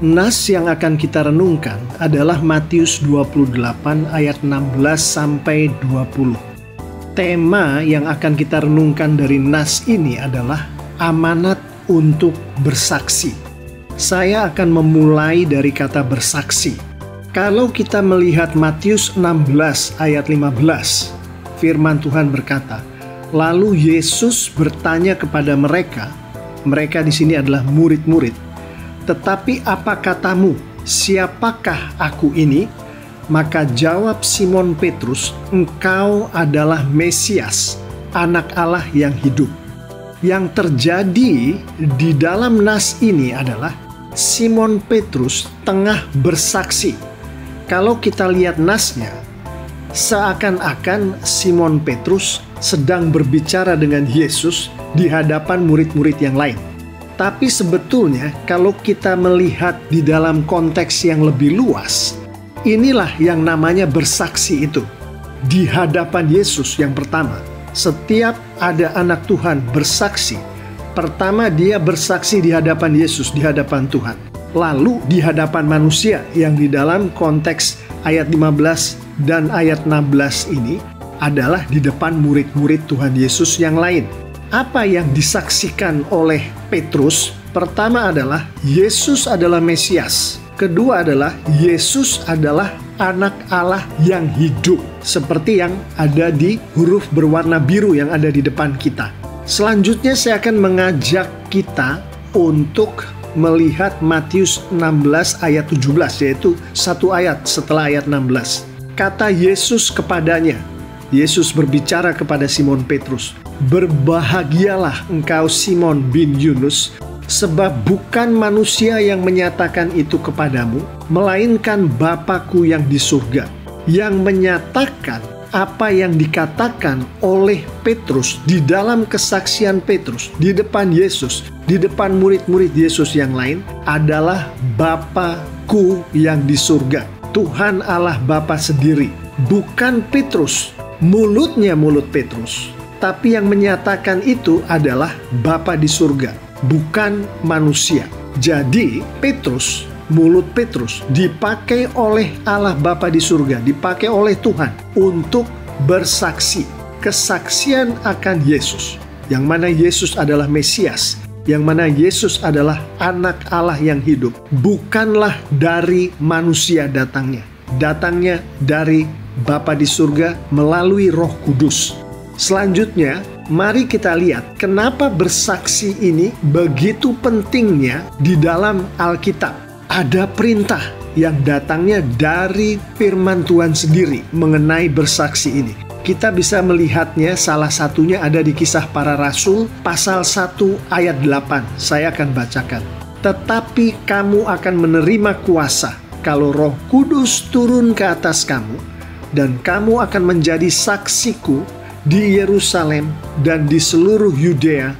Nas yang akan kita renungkan adalah Matius 28 ayat 16 sampai 20. Tema yang akan kita renungkan dari nas ini adalah amanat untuk bersaksi. Saya akan memulai dari kata bersaksi. Kalau kita melihat Matius 16 ayat 15, firman Tuhan berkata, "Lalu Yesus bertanya kepada mereka di sini adalah murid-murid, 'Tetapi apa katamu, siapakah aku ini?' Maka jawab Simon Petrus, 'Engkau adalah Mesias, Anak Allah yang hidup.'" Yang terjadi di dalam nas ini adalah Simon Petrus tengah bersaksi. Kalau kita lihat nasnya, seakan-akan Simon Petrus sedang berbicara dengan Yesus di hadapan murid-murid yang lain. Tapi sebetulnya kalau kita melihat di dalam konteks yang lebih luas, inilah yang namanya bersaksi itu. Di hadapan Yesus yang pertama, setiap ada anak Tuhan bersaksi. Pertama dia bersaksi di hadapan Yesus, di hadapan Tuhan. Lalu di hadapan manusia yang di dalam konteks ayat 15 dan ayat 16 ini adalah di depan murid-murid Tuhan Yesus yang lain. Apa yang disaksikan oleh Petrus? Pertama adalah Yesus adalah Mesias. Kedua adalah Yesus adalah Anak Allah yang hidup. Seperti yang ada di huruf berwarna biru yang ada di depan kita. Selanjutnya saya akan mengajak kita untuk melihat Matius 16 ayat 17, yaitu satu ayat setelah ayat 16. Kata Yesus kepadanya, Yesus berbicara kepada Simon Petrus, "Berbahagialah engkau Simon bin Yunus, sebab bukan manusia yang menyatakan itu kepadamu, melainkan Bapa-Ku yang di surga." Yang menyatakan apa yang dikatakan oleh Petrus di dalam kesaksian Petrus di depan Yesus, di depan murid-murid Yesus yang lain adalah Bapa-Ku yang di surga. Tuhan Allah Bapa sendiri, bukan Petrus. Mulutnya mulut Petrus, tapi yang menyatakan itu adalah Bapa di surga, bukan manusia. Jadi Petrus, mulut Petrus dipakai oleh Allah Bapa di surga, dipakai oleh Tuhan untuk bersaksi. Kesaksian akan Yesus, yang mana Yesus adalah Mesias, yang mana Yesus adalah Anak Allah yang hidup, bukanlah dari manusia datangnya. Datangnya dari Bapa di surga melalui Roh Kudus. Selanjutnya, mari kita lihat kenapa bersaksi ini begitu pentingnya di dalam Alkitab. Ada perintah yang datangnya dari firman Tuhan sendiri mengenai bersaksi ini. Kita bisa melihatnya, salah satunya ada di Kisah Para Rasul pasal 1 ayat 8. Saya akan bacakan. "Tetapi kamu akan menerima kuasa kalau Roh Kudus turun ke atas kamu, dan kamu akan menjadi saksiku di Yerusalem dan di seluruh Yudea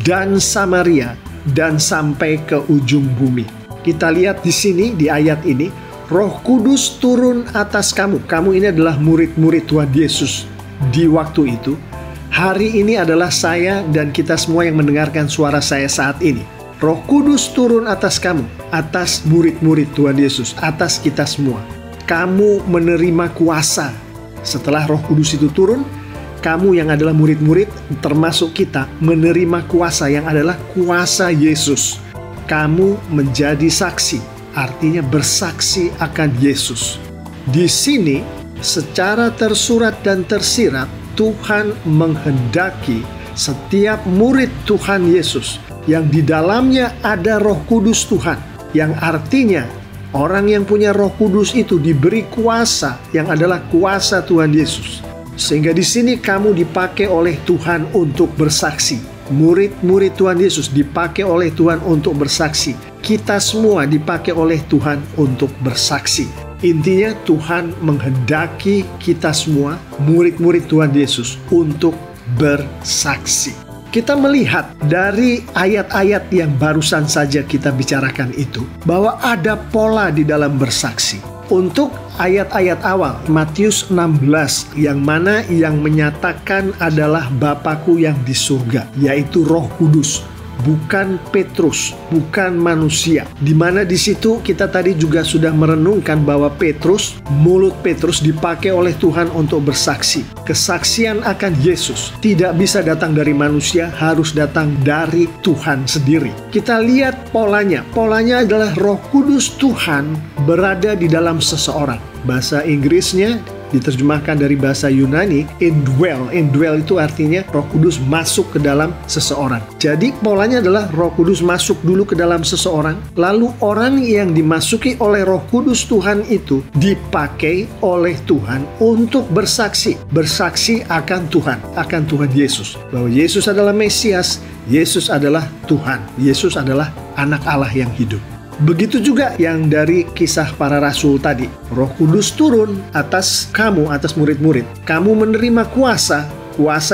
dan Samaria dan sampai ke ujung bumi." Kita lihat di sini di ayat ini, Roh Kudus turun atas kamu. Kamu ini adalah murid-murid Tuhan Yesus di waktu itu. Hari ini adalah saya dan kita semua yang mendengarkan suara saya saat ini. Roh Kudus turun atas kamu, atas murid-murid Tuhan Yesus, atas kita semua. Kamu menerima kuasa. Setelah Roh Kudus itu turun, kamu yang adalah murid-murid, termasuk kita, menerima kuasa yang adalah kuasa Yesus. Kamu menjadi saksi, artinya bersaksi akan Yesus. Di sini, secara tersurat dan tersirat, Tuhan menghendaki setiap murid Tuhan Yesus yang di dalamnya ada Roh Kudus Tuhan, yang artinya orang yang punya Roh Kudus itu diberi kuasa yang adalah kuasa Tuhan Yesus. Sehingga di sini kamu dipakai oleh Tuhan untuk bersaksi. Murid-murid Tuhan Yesus dipakai oleh Tuhan untuk bersaksi. Kita semua dipakai oleh Tuhan untuk bersaksi. Intinya Tuhan menghendaki kita semua, murid-murid Tuhan Yesus, untuk bersaksi. Kita melihat dari ayat-ayat yang barusan saja kita bicarakan itu, bahwa ada pola di dalam bersaksi. Untuk ayat-ayat awal, Matius 16, yang mana yang menyatakan adalah Bapa-Ku yang di surga, yaitu Roh Kudus. bukan Petrus, bukan manusia. Di mana di situ kita tadi juga sudah merenungkan bahwa mulut Petrus dipakai oleh Tuhan untuk bersaksi. Kesaksian akan Yesus tidak bisa datang dari manusia, harus datang dari Tuhan sendiri. Kita lihat polanya. Polanya adalah Roh Kudus Tuhan berada di dalam seseorang. Bahasa Inggrisnya diterjemahkan dari bahasa Yunani, indwell. Indwell itu artinya Roh Kudus masuk ke dalam seseorang. Jadi polanya adalah Roh Kudus masuk dulu ke dalam seseorang, lalu orang yang dimasuki oleh Roh Kudus Tuhan itu dipakai oleh Tuhan untuk bersaksi. Bersaksi akan Tuhan Yesus. Bahwa Yesus adalah Mesias, Yesus adalah Tuhan, Yesus adalah Anak Allah yang hidup. Begitu juga yang dari Kisah Para Rasul tadi. Roh Kudus turun atas kamu, atas murid-murid. Kamu menerima kuasa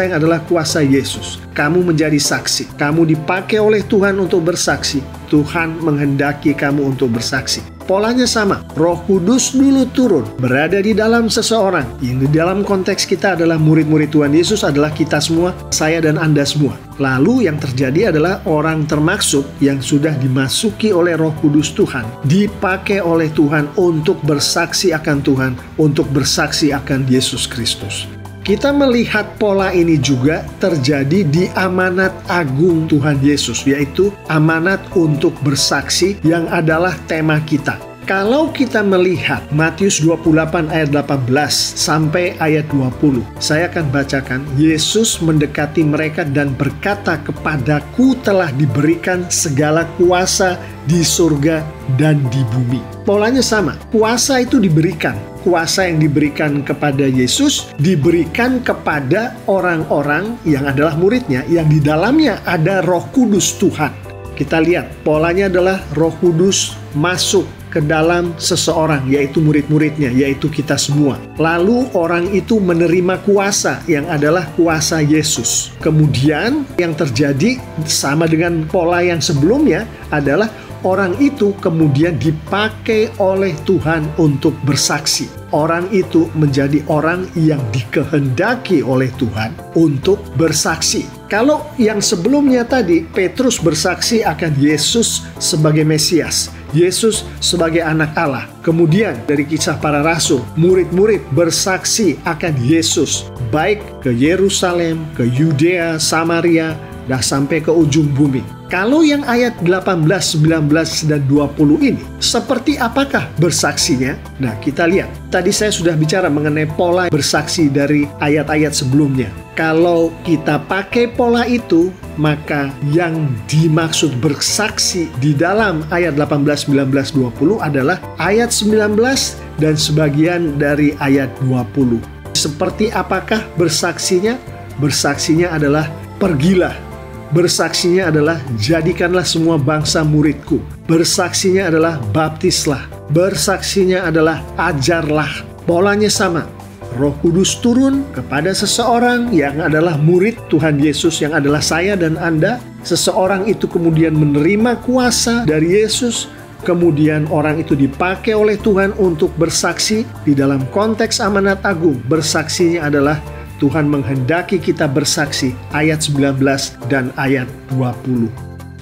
yang adalah kuasa Yesus. Kamu menjadi saksi. Kamu dipakai oleh Tuhan untuk bersaksi. Tuhan menghendaki kamu untuk bersaksi. Polanya sama. Roh Kudus dulu turun, berada di dalam seseorang. Yang di dalam konteks kita adalah murid-murid Tuhan Yesus, adalah kita semua, saya dan Anda semua. Lalu yang terjadi adalah orang termaksud yang sudah dimasuki oleh Roh Kudus Tuhan, dipakai oleh Tuhan untuk bersaksi akan Tuhan, untuk bersaksi akan Yesus Kristus. Kita melihat pola ini juga terjadi di amanat agung Tuhan Yesus, yaitu amanat untuk bersaksi yang adalah tema kita. Kalau kita melihat Matius 28 ayat 18 sampai ayat 20, saya akan bacakan. Yesus mendekati mereka dan berkata, "Kepadaku telah diberikan segala kuasa di surga dan di bumi." Polanya sama, kuasa itu diberikan. Kuasa yang diberikan kepada Yesus diberikan kepada orang-orang yang adalah muridnya, yang di dalamnya ada Roh Kudus Tuhan. Kita lihat, polanya adalah Roh Kudus masuk ke dalam seseorang, yaitu murid-muridnya, yaitu kita semua. Lalu orang itu menerima kuasa yang adalah kuasa Yesus. Kemudian yang terjadi sama dengan pola yang sebelumnya adalah orang itu kemudian dipakai oleh Tuhan untuk bersaksi. Orang itu menjadi orang yang dikehendaki oleh Tuhan untuk bersaksi. Kalau yang sebelumnya tadi, Petrus bersaksi akan Yesus sebagai Mesias, Yesus sebagai Anak Allah. Kemudian dari Kisah Para Rasul, murid-murid bersaksi akan Yesus, baik ke Yerusalem, ke Yudea, Samaria, dan sampai ke ujung bumi. Kalau yang ayat 18, 19, dan 20 ini, seperti apakah bersaksinya? Nah, kita lihat. Tadi saya sudah bicara mengenai pola bersaksi dari ayat-ayat sebelumnya. Kalau kita pakai pola itu, maka yang dimaksud bersaksi di dalam ayat 18, 19, 20 adalah ayat 19 dan sebagian dari ayat 20. Seperti apakah bersaksinya? Bersaksinya adalah pergilah. Bersaksinya adalah jadikanlah semua bangsa muridku. Bersaksinya adalah baptislah. Bersaksinya adalah ajarlah. Polanya sama. Roh Kudus turun kepada seseorang yang adalah murid Tuhan Yesus, yang adalah saya dan Anda. Seseorang itu kemudian menerima kuasa dari Yesus. Kemudian orang itu dipakai oleh Tuhan untuk bersaksi. Di dalam konteks amanat agung, bersaksinya adalah Tuhan menghendaki kita bersaksi, ayat 19 dan ayat 20.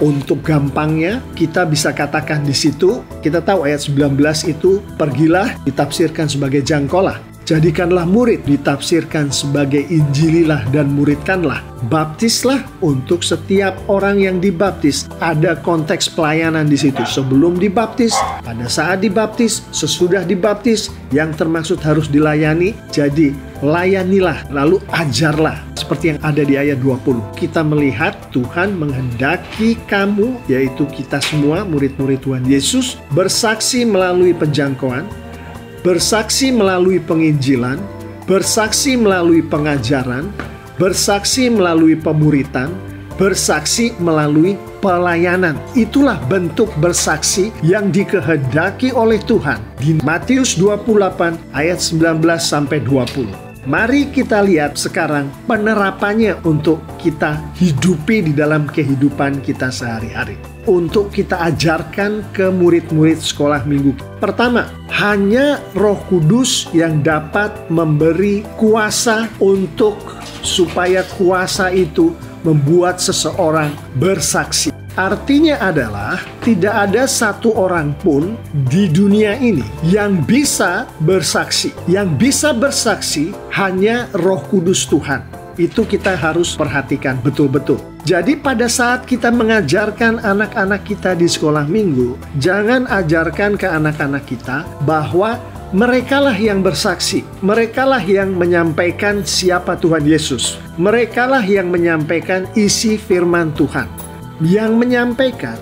Untuk gampangnya, kita bisa katakan di situ, kita tahu ayat 19 itu, pergilah ditafsirkan sebagai jangkaulah. Jadikanlah murid ditafsirkan sebagai injililah dan muridkanlah. Baptislah untuk setiap orang yang dibaptis. Ada konteks pelayanan di situ. Sebelum dibaptis, pada saat dibaptis, sesudah dibaptis, yang termaksud harus dilayani. Jadi layanilah, lalu ajarlah. Seperti yang ada di ayat 20. Kita melihat Tuhan menghendaki kamu, yaitu kita semua murid-murid Tuhan Yesus, bersaksi melalui penjangkauan, bersaksi melalui penginjilan, bersaksi melalui pengajaran, bersaksi melalui pemuritan, bersaksi melalui pelayanan. Itulah bentuk bersaksi yang dikehendaki oleh Tuhan di Matius 28 ayat 19 sampai 20. Mari kita lihat sekarang penerapannya untuk kita hidupi di dalam kehidupan kita sehari-hari. Untuk kita ajarkan ke murid-murid sekolah minggu. Pertama, hanya Roh Kudus yang dapat memberi kuasa untuk supaya kuasa itu membuat seseorang bersaksi. Artinya adalah tidak ada satu orang pun di dunia ini yang bisa bersaksi. Yang bisa bersaksi hanya Roh Kudus Tuhan. Itu kita harus perhatikan betul-betul. Jadi pada saat kita mengajarkan anak-anak kita di sekolah minggu, jangan ajarkan ke anak-anak kita bahwa merekalah yang bersaksi, merekalah yang menyampaikan siapa Tuhan Yesus, merekalah yang menyampaikan isi firman Tuhan. Yang menyampaikan,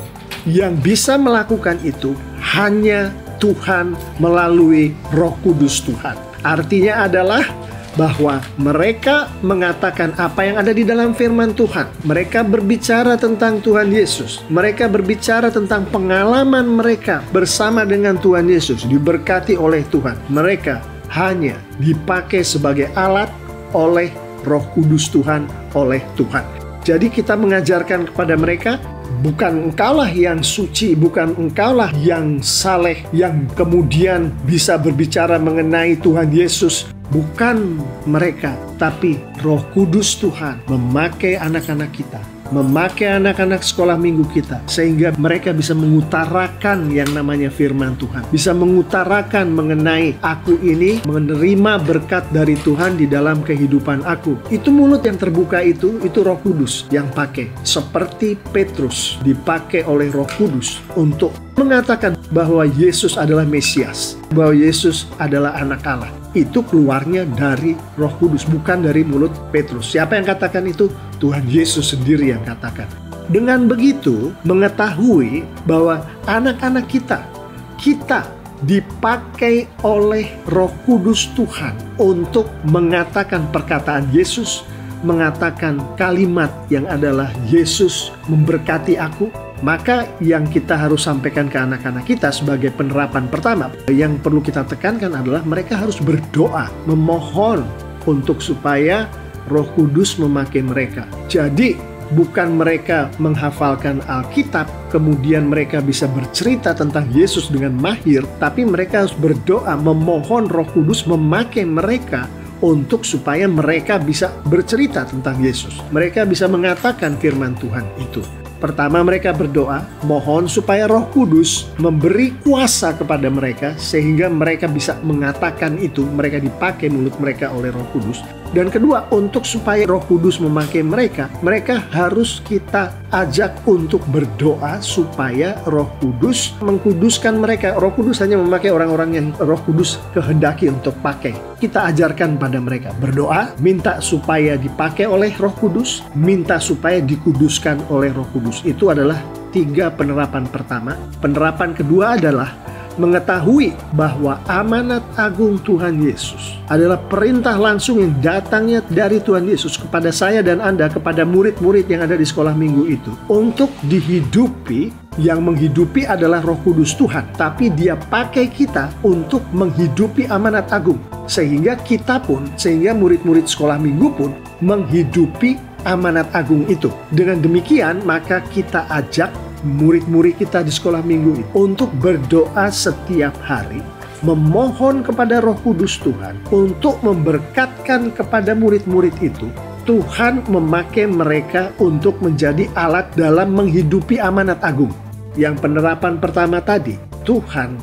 yang bisa melakukan itu hanya Tuhan melalui Roh Kudus Tuhan. Artinya adalah bahwa mereka mengatakan apa yang ada di dalam firman Tuhan. Mereka berbicara tentang Tuhan Yesus. Mereka berbicara tentang pengalaman mereka bersama dengan Tuhan Yesus, diberkati oleh Tuhan. Mereka hanya dipakai sebagai alat oleh Roh Kudus Tuhan, oleh Tuhan. Jadi kita mengajarkan kepada mereka, bukan engkaulah yang suci, bukan engkaulah yang saleh, yang kemudian bisa berbicara mengenai Tuhan Yesus. Bukan mereka, tapi Roh Kudus Tuhan memakai anak-anak kita, memakai anak-anak sekolah minggu kita, sehingga mereka bisa mengutarakan yang namanya firman Tuhan, bisa mengutarakan mengenai aku ini menerima berkat dari Tuhan di dalam kehidupan aku. Itu mulut yang terbuka itu Roh Kudus yang pakai. Seperti Petrus dipakai oleh Roh Kudus untuk mengatakan bahwa Yesus adalah Mesias, bahwa Yesus adalah anak Allah. Itu keluarnya dari Roh Kudus, bukan dari mulut Petrus. Siapa yang katakan itu? Tuhan Yesus sendiri yang katakan. Dengan begitu, mengetahui bahwa anak-anak kita dipakai oleh Roh Kudus Tuhan untuk mengatakan perkataan Yesus, mengatakan kalimat yang adalah Yesus memberkati aku. Maka yang kita harus sampaikan ke anak-anak kita sebagai penerapan pertama, yang perlu kita tekankan adalah mereka harus berdoa, memohon untuk supaya Roh Kudus memakai mereka. Jadi bukan mereka menghafalkan Alkitab, kemudian mereka bisa bercerita tentang Yesus dengan mahir, tapi mereka harus berdoa, memohon Roh Kudus memakai mereka untuk supaya mereka bisa bercerita tentang Yesus. Mereka bisa mengatakan firman Tuhan itu. Pertama, mereka berdoa, mohon supaya Roh Kudus memberi kuasa kepada mereka sehingga mereka bisa mengatakan itu, mereka dipakai mulut mereka oleh Roh Kudus. Dan kedua, untuk supaya Roh Kudus memakai mereka, mereka harus kita ajak untuk berdoa supaya Roh Kudus mengkuduskan mereka. Roh Kudus hanya memakai orang-orang yang Roh Kudus kehendaki untuk pakai. Kita ajarkan pada mereka berdoa, minta supaya dipakai oleh Roh Kudus, minta supaya dikuduskan oleh Roh Kudus. Itu adalah 3 penerapan pertama. Penerapan kedua adalah mengetahui bahwa amanat agung Tuhan Yesus adalah perintah langsung yang datangnya dari Tuhan Yesus kepada saya dan Anda, kepada murid-murid yang ada di sekolah minggu itu, untuk dihidupi. Yang menghidupi adalah Roh Kudus Tuhan, tapi Dia pakai kita untuk menghidupi amanat agung, sehingga kita pun, sehingga murid-murid sekolah minggu pun menghidupi amanat agung itu. Dengan demikian, maka kita ajak murid-murid kita di sekolah minggu ini untuk berdoa setiap hari, memohon kepada Roh Kudus Tuhan untuk memberkatkan kepada murid-murid itu. Tuhan memakai mereka untuk menjadi alat dalam menghidupi amanat agung. Yang penerapan pertama tadi, Tuhan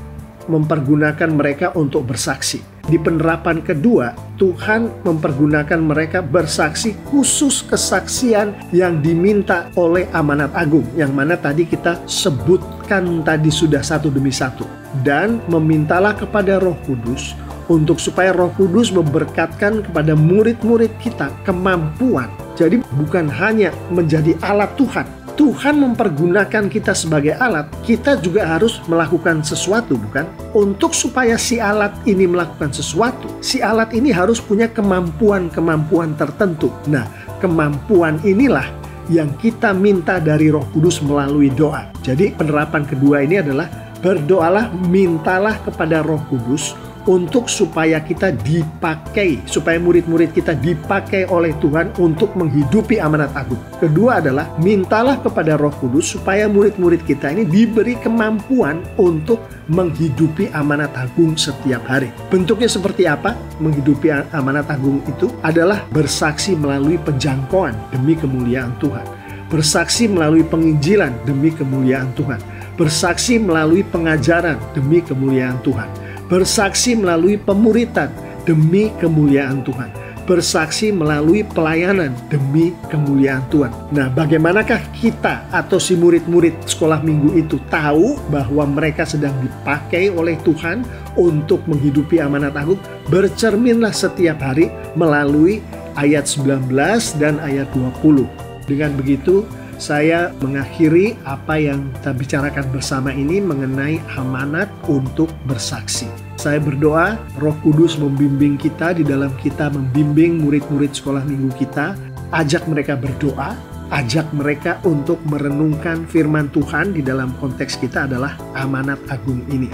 mempergunakan mereka untuk bersaksi. Di penerapan kedua, Tuhan mempergunakan mereka bersaksi, khusus kesaksian yang diminta oleh amanat agung, yang mana tadi kita sebutkan tadi sudah satu demi satu. Dan memintalah kepada Roh Kudus untuk supaya Roh Kudus memberkatkan kepada murid-murid kita kemampuan. Jadi bukan hanya menjadi alat Tuhan. Tuhan mempergunakan kita sebagai alat, kita juga harus melakukan sesuatu, bukan? Untuk supaya si alat ini melakukan sesuatu, si alat ini harus punya kemampuan-kemampuan tertentu. Nah, kemampuan inilah yang kita minta dari Roh Kudus melalui doa. Jadi penerapan kedua ini adalah berdoalah, mintalah kepada Roh Kudus untuk supaya kita dipakai, supaya murid-murid kita dipakai oleh Tuhan untuk menghidupi amanat agung. Kedua adalah mintalah kepada Roh Kudus supaya murid-murid kita ini diberi kemampuan untuk menghidupi amanat agung setiap hari. Bentuknya seperti apa? Menghidupi amanat agung itu adalah bersaksi melalui penjangkauan demi kemuliaan Tuhan, bersaksi melalui penginjilan demi kemuliaan Tuhan, bersaksi melalui pengajaran demi kemuliaan Tuhan, bersaksi melalui pemuritan demi kemuliaan Tuhan, bersaksi melalui pelayanan demi kemuliaan Tuhan. Nah, bagaimanakah kita atau si murid-murid sekolah minggu itu tahu bahwa mereka sedang dipakai oleh Tuhan untuk menghidupi amanat agung? Bercerminlah setiap hari melalui ayat 19 dan ayat 20. Dengan begitu, saya mengakhiri apa yang kita bicarakan bersama ini mengenai amanat untuk bersaksi. Saya berdoa Roh Kudus membimbing kita di dalam kita membimbing murid-murid sekolah minggu kita. Ajak mereka berdoa, ajak mereka untuk merenungkan firman Tuhan di dalam konteks kita adalah amanat agung ini.